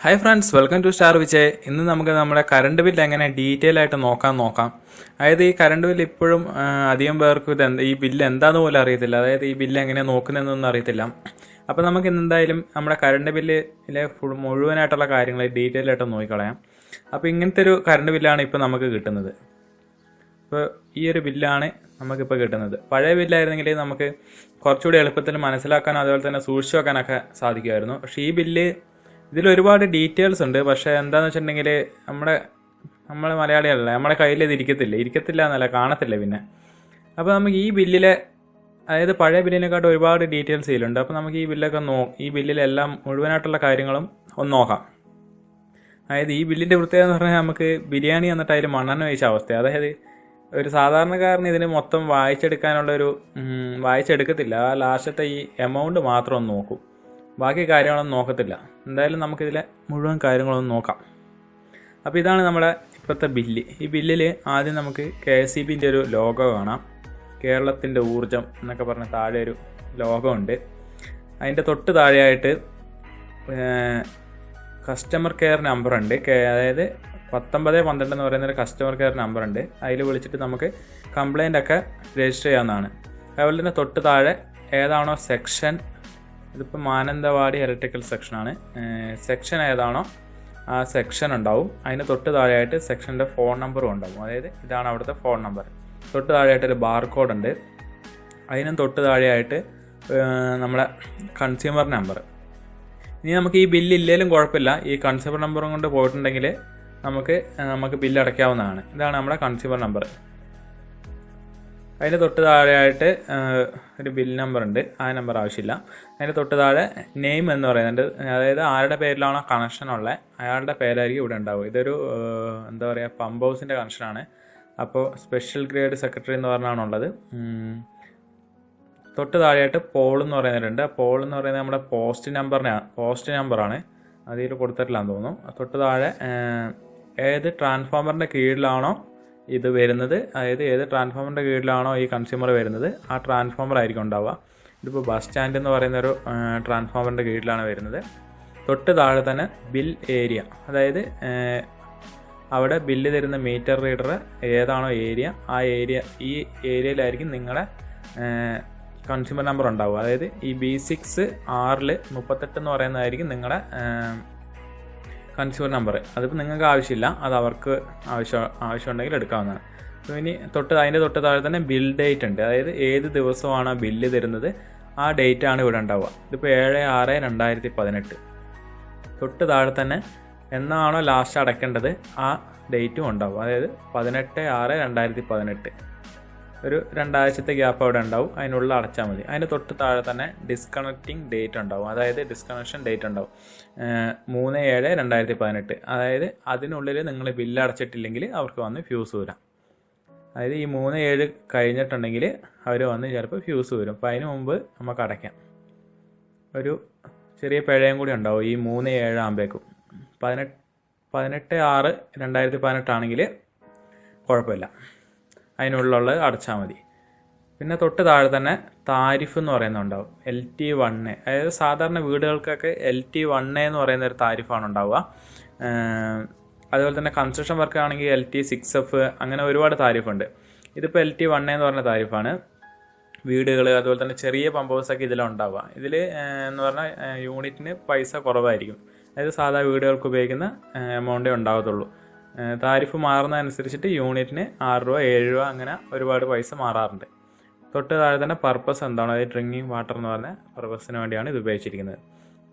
Hi friends, welcome to Starvj All. ഇന്ന് നമുക്ക് നമ്മുടെ കറണ്ട് ബില്ല് എങ്ങനെ ഡീറ്റെയിൽ ആയിട്ട് നോക്കാം. അതായത് ഈ കറണ്ട് ബില്ല് ഇപ്പോഴും അധികം പേർക്ക് ഈ ബില്ല് എന്താണെന്ന് പോലും അറിയത്തില്ല. അതായത് ഈ ബില്ല് എങ്ങനെ നോക്കുന്നതെന്നൊന്നും അറിയത്തില്ല. അപ്പോൾ നമുക്ക് എന്തായാലും നമ്മുടെ കറണ്ട് ബില്ലിലെ മുഴുവനായിട്ടുള്ള കാര്യങ്ങൾ ഡീറ്റെയിൽ ആയിട്ട് നോക്കിക്കളയാം. അപ്പോൾ ഇങ്ങനത്തെ ഒരു കറണ്ട് ബില്ലാണ് ഇപ്പോൾ നമുക്ക് കിട്ടുന്നത്. ഇപ്പോൾ ഈ ഒരു ബില്ലാണ് നമുക്കിപ്പോൾ കിട്ടുന്നത്. പഴയ ബില്ലായിരുന്നെങ്കിൽ നമുക്ക് കുറച്ചുകൂടി എളുപ്പത്തിൽ മനസ്സിലാക്കാനും അതുപോലെ തന്നെ സൂക്ഷിച്ചു വെക്കാനൊക്കെ സാധിക്കുമായിരുന്നു. പക്ഷേ ഈ ബില്ല് ഇതിൽ ഒരുപാട് ഡീറ്റെയിൽസ് ഉണ്ട്. പക്ഷേ എന്താണെന്ന് വെച്ചിട്ടുണ്ടെങ്കിൽ നമ്മൾ മലയാളികളല്ല, നമ്മുടെ കയ്യിൽ ഇത് ഇരിക്കത്തില്ല എന്നല്ല, കാണത്തില്ല പിന്നെ. അപ്പോൾ നമുക്ക് ഈ ബില്ലിലെ അതായത് പഴയ ബില്ലിനെക്കാട്ടും ഒരുപാട് ഡീറ്റെയിൽസ് ഇതിലുണ്ട്. അപ്പോൾ നമുക്ക് ഈ ബില്ലൊക്കെ ഈ ബില്ലിലെല്ലാം മുഴുവനായിട്ടുള്ള കാര്യങ്ങളും ഒന്ന് നോക്കാം. അതായത് ഈ ബില്ലിൻ്റെ പ്രത്യേകത എന്ന് പറഞ്ഞാൽ നമുക്ക് ബിരിയാണി എന്നിട്ട് അതിൽ മണ്ണെണ്ണ ഒഴിച്ച അവസ്ഥ. അതായത് ഒരു സാധാരണക്കാരന് ഇതിന് മൊത്തം വായിച്ചെടുക്കത്തില്ല. ആ ലാസ്റ്റത്തെ ഈ എമൗണ്ട് മാത്രം ഒന്ന് നോക്കും, ബാക്കി കാര്യങ്ങളൊന്നും നോക്കത്തില്ല. എന്തായാലും നമുക്കിതിലെ മുഴുവൻ കാര്യങ്ങളൊന്നും നോക്കാം. അപ്പോൾ ഇതാണ് നമ്മുടെ ഇപ്പോഴത്തെ ബില്ല്. ഈ ബില്ലിൽ ആദ്യം നമുക്ക് KSEBിൻ്റെ ഒരു ലോഗോ കാണാം. കേരളത്തിൻ്റെ ഊർജം എന്നൊക്കെ പറഞ്ഞ താഴെ ഒരു ലോഗോ ഉണ്ട്. അതിൻ്റെ തൊട്ട് താഴെയായിട്ട് കസ്റ്റമർ കെയർ നമ്പർ ഉണ്ട്. അതായത് 1912 എന്ന് പറയുന്നൊരു കസ്റ്റമർ കെയർ നമ്പർ ഉണ്ട്. അതിൽ വിളിച്ചിട്ട് നമുക്ക് കംപ്ലൈൻ്റ് ഒക്കെ രജിസ്റ്റർ ചെയ്യാവുന്നതാണ്. അതുപോലെ തന്നെ തൊട്ട് താഴെ ഏതാണോ സെക്ഷൻ, ഇതിപ്പോൾ മാനന്തവാടി ഇലക്ട്രിക്കൽ സെക്ഷനാണ്, സെക്ഷൻ ഏതാണോ ആ സെക്ഷൻ ഉണ്ടാവും. അതിന് തൊട്ട് താഴെയായിട്ട് സെക്ഷൻ്റെ ഫോൺ നമ്പറും ഉണ്ടാവും. അതായത് ഇതാണ് അവിടുത്തെ ഫോൺ നമ്പർ. തൊട്ട് താഴെയായിട്ടൊരു ബാർകോഡ് ഉണ്ട്. അതിനും തൊട്ട് താഴെയായിട്ട് നമ്മളെ കൺസ്യൂമർ നമ്പർ. ഇനി നമുക്ക് ഈ ബില്ല് ഇല്ലെങ്കിലും കുഴപ്പമില്ല, ഈ കൺസ്യൂമർ നമ്പറും കൊണ്ട് പോയിട്ടുണ്ടെങ്കിൽ നമുക്ക് ബില്ല് അടയ്ക്കാവുന്നതാണ്. ഇതാണ് നമ്മുടെ കൺസ്യൂമർ നമ്പർ. അതിൻ്റെ തൊട്ട് താഴെയായിട്ട് ഒരു ബിൽ നമ്പർ ഉണ്ട്, ആ നമ്പർ ആവശ്യമില്ല. അതിൻ്റെ തൊട്ട് താഴെ നെയിം എന്ന് പറയുന്നുണ്ട്. അതായത് ആരുടെ പേരിലാണോ കണക്ഷൻ ഉള്ളത് അയാളുടെ പേരായിരിക്കും ഇവിടെ ഉണ്ടാവും. ഇതൊരു എന്താ പറയുക, പമ്പ് ഹൗസിൻ്റെ കണക്ഷനാണ്. അപ്പോൾ സ്പെഷ്യൽ ഗ്രേഡ് സെക്രട്ടറി എന്ന് പറഞ്ഞാണുള്ളത്. തൊട്ട് താഴെയായിട്ട് പോൾ എന്ന് പറയുന്നവരുണ്ട്. ആ പോൾ എന്ന് പറയുന്നത് നമ്മുടെ പോസ്റ്റ് നമ്പറാണ്, അതിൽ കൊടുത്തിട്ടില്ലാന്ന് തോന്നുന്നു. തൊട്ട് താഴെ ഏത് ട്രാൻസ്ഫോമറിൻ്റെ കീഴിലാണോ ഇത് വരുന്നത്, അതായത് ഏത് ട്രാൻസ്ഫോമറിൻ്റെ കീഴിലാണോ ഈ കൺസ്യൂമർ വരുന്നത് ആ ട്രാൻസ്ഫോമർ ആയിരിക്കും ഉണ്ടാവുക. ഇതിപ്പോൾ ബസ് സ്റ്റാൻഡ് എന്ന് പറയുന്നൊരു ട്രാൻസ്ഫോമറിൻ്റെ കീഴിലാണ് വരുന്നത്. തൊട്ട് താഴെ തന്നെ ബിൽ ഏരിയ, അതായത് അവിടെ ബില്ല് തരുന്ന മീറ്റർ റീഡർ ഏതാണോ ഏരിയ, ആ ഈ ഏരിയയിലായിരിക്കും നിങ്ങളുടെ കൺസ്യൂമർ നമ്പർ ഉണ്ടാവുക. അതായത് ഈ B6R 38 എന്ന് പറയുന്നതായിരിക്കും നിങ്ങളുടെ കൺസ്യൂമർ നമ്പർ. അതിപ്പോൾ നിങ്ങൾക്ക് ആവശ്യമില്ല, അത് അവർക്ക് ആവശ്യമുണ്ടെങ്കിൽ എടുക്കാവുന്നതാണ്. അപ്പോൾ ഇനി അതിൻ്റെ തൊട്ട് താഴെ തന്നെ ബിൽ ഡേറ്റ് ഉണ്ട്. അതായത് ഏത് ദിവസമാണോ ബില്ല് തരുന്നത് ആ ഡേറ്റാണ് ഇവിടെ ഉണ്ടാവുക. ഇതിപ്പോൾ 7/6/2018. തൊട്ട് താഴെ തന്നെ എന്നാണോ ലാസ്റ്റ് അടയ്ക്കേണ്ടത് ആ ഡേറ്റും ഉണ്ടാവും. അതായത് 18/6/2018. ഒരു 2 ആഴ്ചത്തെ ഗ്യാപ്പ് അവിടെ ഉണ്ടാവും, അതിനുള്ളിൽ അടച്ചാൽ മതി. അതിന് തൊട്ട് താഴെ തന്നെ ഡിസ്കണക്റ്റിംഗ് ഡേറ്റ് ഉണ്ടാവും, അതായത് ഡിസ്കണക്ഷൻ ഡേറ്റ് ഉണ്ടാവും 3/7/2018. അതായത് അതിനുള്ളിൽ നിങ്ങൾ ബില്ല് അടച്ചിട്ടില്ലെങ്കിൽ അവർക്ക് വന്ന് ഫ്യൂസ് വരാം. അതായത് ഈ 3/7 കഴിഞ്ഞിട്ടുണ്ടെങ്കിൽ അവർ വന്ന് ചിലപ്പോൾ ഫ്യൂസ് വരും. അപ്പോൾ അതിന് മുമ്പ് നമുക്ക് അടയ്ക്കാം. ഒരു ചെറിയ പിഴയും കൂടി ഉണ്ടാവും ഈ 3/7 ആകുമ്പോഴേക്കും. 18/6/2018 ആണെങ്കിൽ കുഴപ്പമില്ല, അതിനുള്ളിൽ അടച്ചാൽ മതി. പിന്നെ തൊട്ട് താഴെ തന്നെ താരിഫ് എന്ന് പറയുന്നുണ്ടാവും, LT1. അതായത് സാധാരണ വീടുകൾക്കൊക്കെ LT1 എന്ന് പറയുന്ന ഒരു താരിഫാണ് ഉണ്ടാവുക. അതുപോലെ തന്നെ കൺസ്ട്രക്ഷൻ വർക്ക് ആണെങ്കിൽ LT6F, അങ്ങനെ ഒരുപാട് താരിഫുണ്ട്. ഇതിപ്പോൾ LT1 എന്ന് പറഞ്ഞ താരിഫാണ്. വീടുകൾ അതുപോലെ തന്നെ ചെറിയ പമ്പ് ഹൗസൊക്കെ ഇതിലുണ്ടാവുക. ഇതിൽ എന്ന് പറഞ്ഞാൽ യൂണിറ്റിന് പൈസ കുറവായിരിക്കും. അതായത് സാധാ വീടുകൾക്ക് ഉപയോഗിക്കുന്ന എമൗണ്ടേ ഉണ്ടാകത്തുള്ളൂ. താരിഫ് മാറുന്നതനുസരിച്ചിട്ട് യൂണിറ്റിന് 6 രൂപ 7 രൂപ അങ്ങനെ ഒരുപാട് പൈസ മാറാറുണ്ട്. തൊട്ട് താഴെ തന്നെ പർപ്പസ് എന്താണ്, അതായത് ഡ്രിങ്കിങ് വാട്ടർ എന്ന് പറഞ്ഞ പർപ്പസിന് വേണ്ടിയാണ് ഇത് ഉപയോഗിച്ചിരിക്കുന്നത്.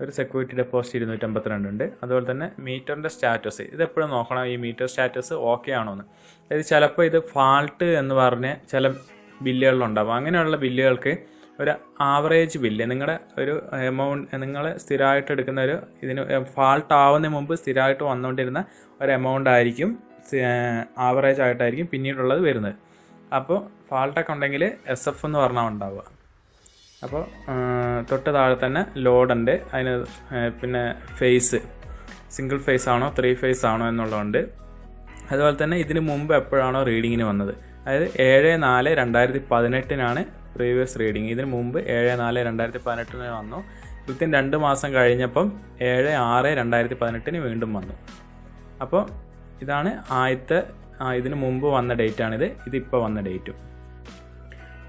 ഒരു സെക്യൂരിറ്റി ഡെപ്പോസിറ്റ് 252 ഉണ്ട്. അതുപോലെ തന്നെ മീറ്ററിൻ്റെ സ്റ്റാറ്റസ് ഇതെപ്പോഴും നോക്കണം, ഈ മീറ്റർ സ്റ്റാറ്റസ് ഓക്കെ ആണോ എന്ന്. അതായത് ചിലപ്പോൾ ഇത് ഫാൾട്ട് എന്ന് പറഞ്ഞ് ചില ബില്ലുകളിലുണ്ടാവും. അങ്ങനെയുള്ള ബില്ലുകൾക്ക് ഒരു ആവറേജ് ബില്ല്, നിങ്ങളുടെ ഒരു എമൗണ്ട്, നിങ്ങൾ സ്ഥിരമായിട്ട് എടുക്കുന്ന ഇതിന് ഫാൾട്ട് ആവുന്നതിന് മുമ്പ് സ്ഥിരമായിട്ട് വന്നുകൊണ്ടിരുന്ന ഒരു എമൗണ്ട് ആയിരിക്കും, ആവറേജ് ആയിട്ടായിരിക്കും പിന്നീടുള്ളത് വരുന്നത്. അപ്പോൾ ഫാൾട്ടൊക്കെ ഉണ്ടെങ്കിൽ SF എന്ന് പറഞ്ഞാൽ ഉണ്ടാവുക. അപ്പോൾ തൊട്ട് താഴെ തന്നെ ലോഡുണ്ട്. അതിന് പിന്നെ ഫേസ്, സിംഗിൾ ഫേസ് ആണോ 3 ഫേസ് ആണോ എന്നുള്ളതുണ്ട്. അതുപോലെ തന്നെ ഇതിന് മുമ്പ് എപ്പോഴാണോ റീഡിങ്ങിന് വന്നത്, അതായത് 7/4/2018 പ്രീവിയസ് റീഡിങ്. ഇതിന് മുമ്പ് 7/4/2018 വന്നു. കൃത്യം 2 മാസം കഴിഞ്ഞപ്പം 7/6/2018 വീണ്ടും വന്നു. അപ്പോൾ ഇതാണ് ആദ്യത്തെ, ഇതിന് മുമ്പ് വന്ന ഡേറ്റാണിത്. ഇതിപ്പോൾ വന്ന ഡേറ്റും.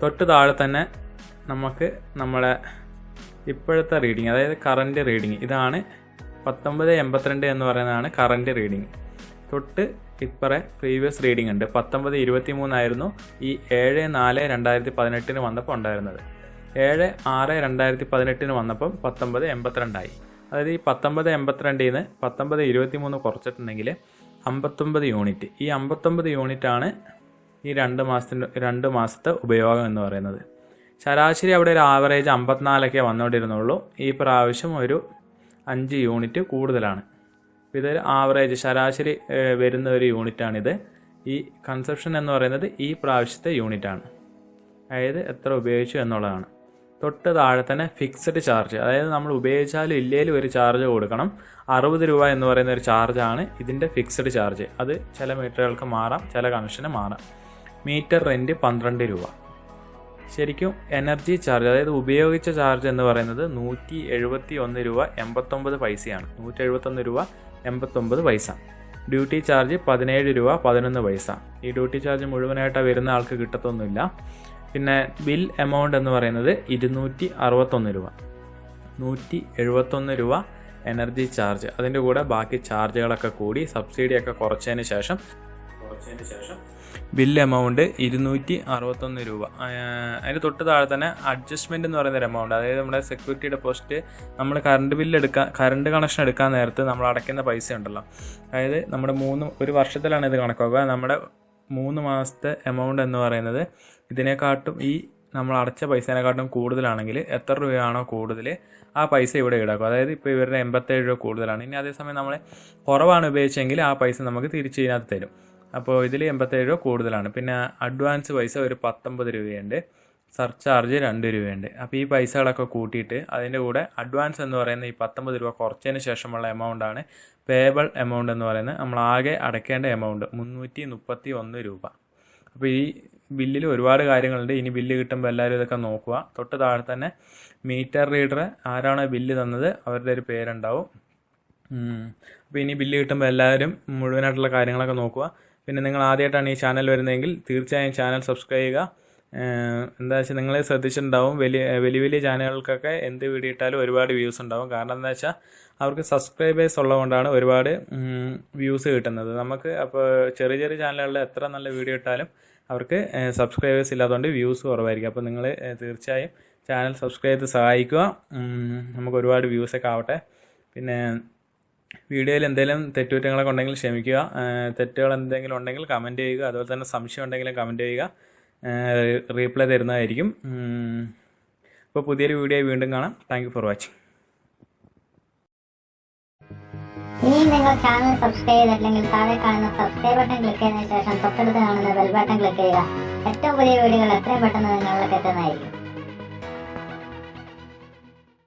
തൊട്ട് താഴെ തന്നെ നമുക്ക് നമ്മളെ ഇപ്പോഴത്തെ റീഡിങ്, അതായത് കറൻറ്റ് റീഡിങ്. ഇതാണ് 1982 എന്ന് പറയുന്നതാണ് കറൻറ്റ് റീഡിങ്. തൊട്ട് ഇപ്പറേ പ്രീവിയസ് റീഡിംഗ് ഉണ്ട്. 1923 ആയിരുന്നു ഈ 7/4/2018 വന്നപ്പോൾ ഉണ്ടായിരുന്നത്. 7/6/2018 വന്നപ്പം 1982 ആയി. അതായത് ഈ 1982 നിന്ന് 1923 കുറച്ചിട്ടുണ്ടെങ്കിൽ 59 യൂണിറ്റ്. ഈ 59 യൂണിറ്റാണ് ഈ 2 മാസത്തെ ഉപയോഗം എന്ന് പറയുന്നത്. ശരാശരി അവിടെ ഒരു ആവറേജ് 54 വന്നുകൊണ്ടിരുന്നുള്ളൂ. ഈ പ്രാവശ്യം ഒരു 5 യൂണിറ്റ് കൂടുതലാണ്. ഇതൊരു ആവറേജ് ശരാശരി വരുന്ന ഒരു യൂണിറ്റാണിത്. ഈ കൺസപ്ഷൻ എന്ന് പറയുന്നത് ഈ പ്രാവശ്യത്തെ യൂണിറ്റാണ്, അതായത് എത്ര ഉപയോഗിച്ചു എന്നുള്ളതാണ്. തൊട്ട് താഴെ തന്നെ ഫിക്സഡ് ചാർജ്, അതായത് നമ്മൾ ഉപയോഗിച്ചാലും ഇല്ലേലും ഒരു ചാർജ് കൊടുക്കണം. 60 രൂപ എന്ന് പറയുന്ന ഒരു ചാർജാണ് ഇതിൻ്റെ ഫിക്സഡ് ചാർജ്. അത് ചില മീറ്ററുകൾക്ക് മാറാം, ചില കണക്ഷന് മാറാം. മീറ്റർ റെൻറ്റ് 12 രൂപ. ശരിക്കും എനർജി ചാർജ്, അതായത് ഉപയോഗിച്ച ചാർജ് എന്ന് പറയുന്നത് 171 രൂപ 89 പൈസയാണ്. 171 രൂപ 89 പൈസ. ഡ്യൂട്ടി ചാർജ് 17 രൂപ 11 പൈസ. ഈ ഡ്യൂട്ടി ചാർജ് മുഴുവനായിട്ട് വരുന്ന ആൾക്ക് കിട്ടത്തൊന്നുമില്ല. പിന്നെ ബിൽ എമൗണ്ട് എന്ന് പറയുന്നത് 261 രൂപ. 171 രൂപ എനർജി ചാർജ്. അതിൻ്റെ കൂടെ ബാക്കി ചാർജുകളൊക്കെ കൂടി സബ്സിഡിയൊക്കെ കുറച്ചതിന് ശേഷം ബിൽ എമൗണ്ട് 261 രൂപ. അതിന് തൊട്ട് താഴെ തന്നെ അഡ്ജസ്റ്റ്മെൻറ്റ് എന്ന് പറയുന്നൊരു എമൗണ്ട്, അതായത് നമ്മുടെ സെക്യൂരിറ്റി ഡെപ്പോസിറ്റ്, നമ്മൾ കറണ്ട് കണക്ഷൻ എടുക്കാൻ നേരത്ത് നമ്മൾ അടയ്ക്കുന്ന പൈസ ഉണ്ടല്ലോ, അതായത് നമ്മുടെ ഒരു വർഷത്തിലാണ് ഇത് കണക്കാക്കുക. നമ്മുടെ 3 മാസത്തെ എമൗണ്ട് എന്ന് പറയുന്നത് ഇതിനെക്കാട്ടും ഈ നമ്മൾ അടച്ച പൈസേനെക്കാട്ടും കൂടുതലാണെങ്കിൽ എത്ര രൂപയാണോ കൂടുതൽ ആ പൈസ ഇവിടെ ഈടാക്കും. അതായത് ഇപ്പോൾ ഇവരുടെ 87 രൂപ കൂടുതലാണ്. ഇനി അതേസമയം നമ്മൾ കുറവാണ് ഉപയോഗിച്ചെങ്കിൽ ആ പൈസ നമുക്ക് തിരിച്ച് ഇതിനകത്ത് തരും. അപ്പോൾ ഇതിൽ 87 രൂപ കൂടുതലാണ്. പിന്നെ അഡ്വാൻസ് പൈസ ഒരു 19 രൂപയുണ്ട്, സർചാർജ് 2 രൂപയുണ്ട്. അപ്പോൾ ഈ പൈസകളൊക്കെ കൂട്ടിയിട്ട് അതിൻ്റെ കൂടെ അഡ്വാൻസ് എന്ന് പറയുന്ന ഈ 19 രൂപ കുറച്ചതിന് ശേഷമുള്ള എമൗണ്ടാണ് പേബിൾ എമൗണ്ട് എന്ന് പറയുന്നത്. നമ്മൾ ആകെ അടയ്ക്കേണ്ട എമൗണ്ട് 331 രൂപ. അപ്പോൾ ഈ ബില്ലിൽ ഒരുപാട് കാര്യങ്ങളുണ്ട്. ഇനി ബില്ല് കിട്ടുമ്പോൾ എല്ലാവരും ഇതൊക്കെ നോക്കുക. തൊട്ട് താഴെ തന്നെ മീറ്റർ റീഡർ ആരാണോ ബില്ല് തന്നത് അവരുടെ ഒരു പേരുണ്ടാവും. അപ്പോൾ ഇനി ബില്ല് കിട്ടുമ്പോൾ എല്ലാവരും മുഴുവനായിട്ടുള്ള കാര്യങ്ങളൊക്കെ നോക്കുക. പിന്നെ നിങ്ങൾ ആദ്യമായിട്ടാണ് ഈ ചാനൽ വരുന്നതെങ്കിൽ തീർച്ചയായും ചാനൽ സബ്സ്ക്രൈബ് ചെയ്യുക. എന്താ വെച്ചാൽ നിങ്ങൾ ശ്രദ്ധിച്ചിട്ടുണ്ടാവും, വലിയ ചാനലുകൾക്കൊക്കെ എന്ത് വീഡിയോ ഇട്ടാലും ഒരുപാട് വ്യൂസ് ഉണ്ടാവും. കാരണം എന്താ വെച്ചാൽ അവർക്ക് സബ്സ്ക്രൈബേഴ്സ് ഉള്ളതുകൊണ്ടാണ് ഒരുപാട് വ്യൂസ് കിട്ടുന്നത്. നമുക്ക് അപ്പോൾ ചെറിയ ചാനലുകളിൽ എത്ര നല്ല വീഡിയോ ഇട്ടാലും അവർക്ക് സബ്സ്ക്രൈബേഴ്സ് ഇല്ലാത്തതുകൊണ്ട് വ്യൂസ് കുറവായിരിക്കും. അപ്പോൾ നിങ്ങൾ തീർച്ചയായും ചാനൽ സബ്സ്ക്രൈബ് ചെയ്ത് സഹായിക്കുക. നമുക്ക് ഒരുപാട് വ്യൂസൊക്കെ ആവട്ടെ. പിന്നെ വീഡിയോയിൽ എന്തെങ്കിലും തെറ്റുകുറ്റങ്ങളൊക്കെ ഉണ്ടെങ്കിൽ ക്ഷമിക്കുക. തെറ്റുകൾ എന്തെങ്കിലും ഉണ്ടെങ്കിൽ കമൻറ്റ് ചെയ്യുക. അതുപോലെ തന്നെ സംശയം ഉണ്ടെങ്കിലും കമൻറ്റ് ചെയ്യുക, റീപ്ലൈ തരുന്നതായിരിക്കും. അപ്പോൾ പുതിയൊരു വീഡിയോ വീണ്ടും കാണാം. Thank you for watching. ഇനി നിങ്ങൾ ചാനൽ സബ്സ്ക്രൈബ് ചെയ്തിട്ടില്ലെങ്കിൽ താഴെ കാണുന്ന സബ്സ്ക്രൈബ് ബട്ടൺ ക്ലിക്ക് ചെയ്തതിനു ശേഷം തൊട്ടടുത്ത് കാണുന്ന ബെൽ ബട്ടൺ ക്ലിക്ക് ചെയ്യുക. ഏറ്റവും പുതിയ വീഡിയോകൾ എത്രയും പെട്ടെന്ന് നിങ്ങളിലേക്ക് എത്തുന്നതായിരിക്കും.